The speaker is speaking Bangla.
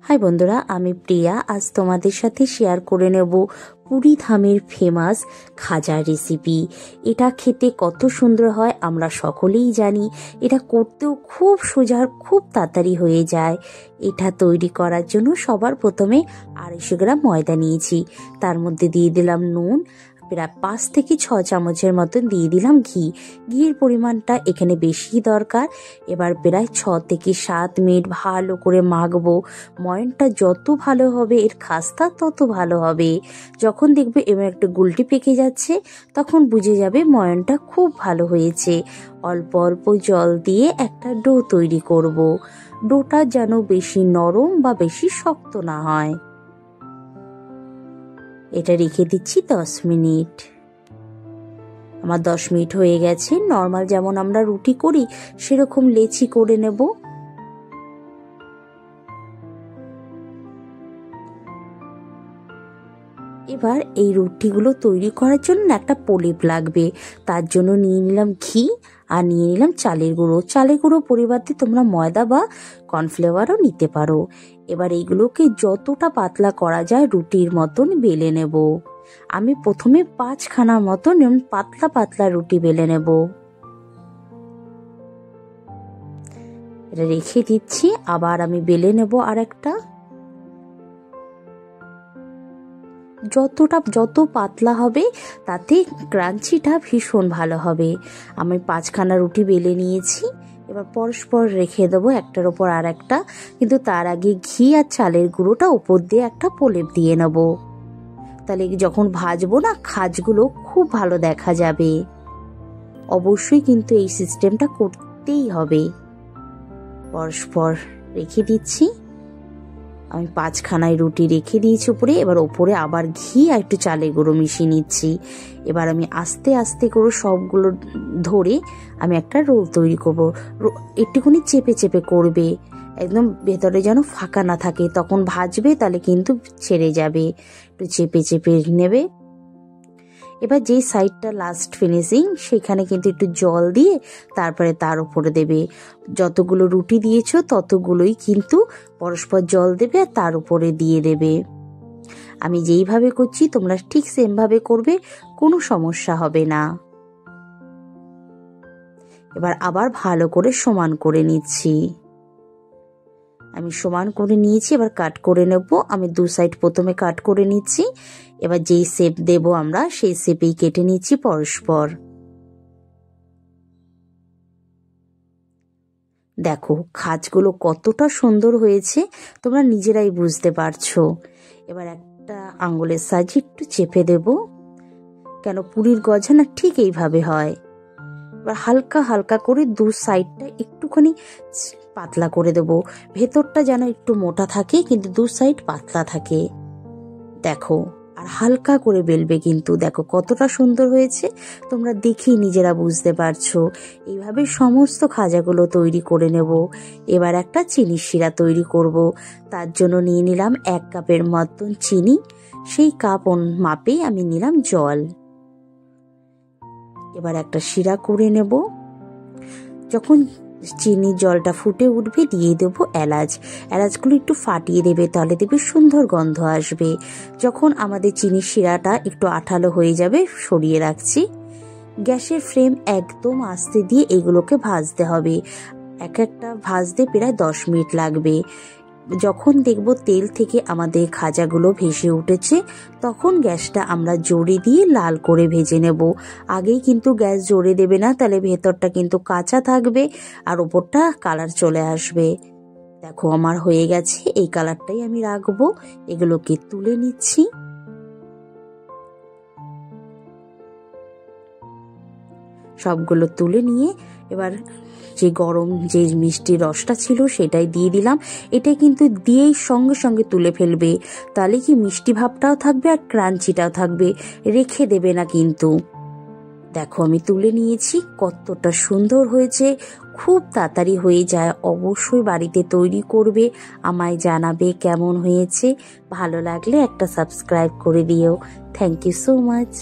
হাই বন্ধুরা, আমি প্রিয়া। আজ তোমাদের সাথে শেয়ার করে নেব পুরী ধামের ফেমাস খাজার রেসিপি। এটা খেতে কত সুন্দর হয় আমরা সকলেই জানি। এটা করতেও খুব সোজা, খুব তাড়াতাড়ি হয়ে যায়। এটা তৈরি করার জন্য সবার প্রথমে 250 গ্রাম ময়দা নিয়েছি। তার মধ্যে দিয়ে দিলাম নুন, প্রায় 5 থেকে 6 চামচের মতন দিয়ে দিলাম ঘি। ঘির পরিমাণটা এখানে বেশি দরকার। এবার প্রায় 6 থেকে 7 মিনিট ভালো করে মাখবো। ময়নটা যত ভালো হবে এর খাস্তা তত ভালো হবে। যখন দেখবে এবার একটা গুলটি পেকে যাচ্ছে তখন বুঝে যাবে ময়নটা খুব ভালো হয়েছে। অল্প অল্প জল দিয়ে একটা ডো তৈরি করব। ডোটা যেন বেশি নরম বা বেশি শক্ত না হয়। এটা রেখে দিচ্ছি 10 মিনিট। আমার 10 মিনিট হয়ে গেছে। নর্মাল যেমন আমরা রুটি করি সেরকম লেচি করে নেব। এবার এই রুটিগুলো তৈরি করার জন্য একটা প্রলেপ লাগবে। তার জন্য নিয়ে নিলাম ঘি আর নিয়ে নিলাম চালের গুঁড়ো। চালের গুঁড়ো পরিবর্তে তোমরা ময়দা বা কর্নফ্লাওয়ারও নিতে পারো। এবার এইগুলোকে যতটা পাতলা করা যায় রুটির মতন বেলে নেব। আমি প্রথমে 5খানা মতন পাতলা পাতলা রুটি বেলে নেব। এটা রেখে দিচ্ছি। আবার আমি বেলে নেব আরেকটা। যত পাতলা হবে তাতে ক্রাঞ্চিটা ভীষণ ভালো হবে। আমি 5খানা রুটি বেলে নিয়েছি। এবার পরস্পর রেখে দেবো একটার ওপর আর একটা, কিন্তু তার আগে ঘি আর চালের গুঁড়োটা উপর দিয়ে একটা প্রলেপ দিয়ে নেব। তাহলে যখন ভাজবো না খাজগুলো খুব ভালো দেখা যাবে। অবশ্যই কিন্তু এই সিস্টেমটা করতেই হবে। পরস্পর রেখে দিচ্ছি। আমি 5খানায় রুটি রেখে দিয়েছি উপরে। এবার ওপরে আবার ঘি আর একটু চালের গুঁড়ো মিশিয়ে নিচ্ছি। এবার আমি আস্তে আস্তে করে সবগুলো ধরে আমি একটা রোল তৈরি করব। একটুখানি চেপে চেপে করবে, একদম ভেতরে যেন ফাঁকা না থাকে। তখন ভাজবে তাহলে কিন্তু ছেড়ে যাবে। একটু চেপে চেপে নেবে। এবার যে সাইডটা লাস্ট ফিনিশিং সেখানে কিন্তু একটু জল দিয়ে তারপরে তার উপরে দেবে। যতগুলো রুটি দিয়েছো ততগুলোই কিন্তু পরস্পর জল দেবে আর তার উপরে দিয়ে দেবে। আমি যেইভাবে করছি তোমরা ঠিক সেমভাবে করবে, কোনো সমস্যা হবে না। এবার আবার ভালো করে সমান করে নিচ্ছি। আমি সমান করে নিয়েছি। এবার কাট করে নেব। আমি 2 সাইড প্রথমে কাট করে নিচ্ছি। এবার যেই শেপ দেব আমরা সেই শেপেই কেটে নিচ্ছি পরস্পর। দেখো খাজগুলো কতটা সুন্দর হয়েছে তোমরা নিজেরাই বুঝতে পারছো। এবার একটা আঙ্গুলের সাহায্যে একটু চেপে দেব, কেন পুরীর গজা না ঠিক এইভাবে হয়। এবার হালকা হালকা করে 2 সাইডটা একটুখানি পাতলা করে দেব। ভেতরটা যেন একটু মোটা থাকে কিন্তু 2 সাইড পাতলা থাকে। দেখো, আর হালকা করে বেলবে কিন্তু। দেখো কতটা সুন্দর হয়েছে, তোমরা দেখেই নিজেরা বুঝতে পারছো। এইভাবে সমস্ত খাজাগুলো তৈরি করে নেব। এবার একটা চিনির শিরা তৈরি করব। তার জন্য নিয়ে নিলাম 1 কাপের মতন চিনি। সেই কাপ মাপেই আমি নিলাম জল। এবার একটা শিরা করে নেব। যখন চিনির জলটা ফুটে উঠবে দিয়ে দেব এলাচ। এলাচগুলো একটু ফাটিয়ে দেবে, তাহলে দেবে সুন্দর গন্ধ আসবে। যখন আমাদের চিনির শিরাটা একটু আঠালো হয়ে যাবে সরিয়ে রাখছি। গ্যাসের ফ্লেম একদম আস্তে দিয়ে এগুলোকে ভাজতে হবে। এক একটা ভাজতে প্রায় 10 মিনিট লাগবে। যখন দেখব তেল থেকে আমাদের খাজাগুলো ভেসে উঠেছে তখন গ্যাসটা আমরা জোরে দিয়ে লাল করে ভেজে নেব। আগেই কিন্তু গ্যাস জোরে দেবে না, তাহলে ভেতরটা কিন্তু কাঁচা থাকবে আর ওপরটা কালার চলে আসবে। দেখো আমার হয়ে গেছে, এই কালারটাই আমি রাখবো। এগুলোকে তুলে নিচ্ছি। সবগুলো তুলে নিয়ে এবার যে গরম যে মিষ্টি রসটা ছিল সেটাই দিয়ে দিলাম। এটাই কিন্তু দিয়েই সঙ্গে সঙ্গে তুলে ফেলবে, তাহলে কি মিষ্টি ভাবটাও থাকবে আর ক্রাঞ্চিটাও থাকবে। রেখে দেবে না কিন্তু। দেখো আমি তুলে নিয়েছি। কতটা সুন্দর হয়েছে, খুব তাড়াতাড়ি হয়ে যায়। অবশ্যই বাড়িতে তৈরি করবে, আমায় জানাবে কেমন হয়েছে। ভালো লাগলে একটা সাবস্ক্রাইব করে দিও। Thank you so much.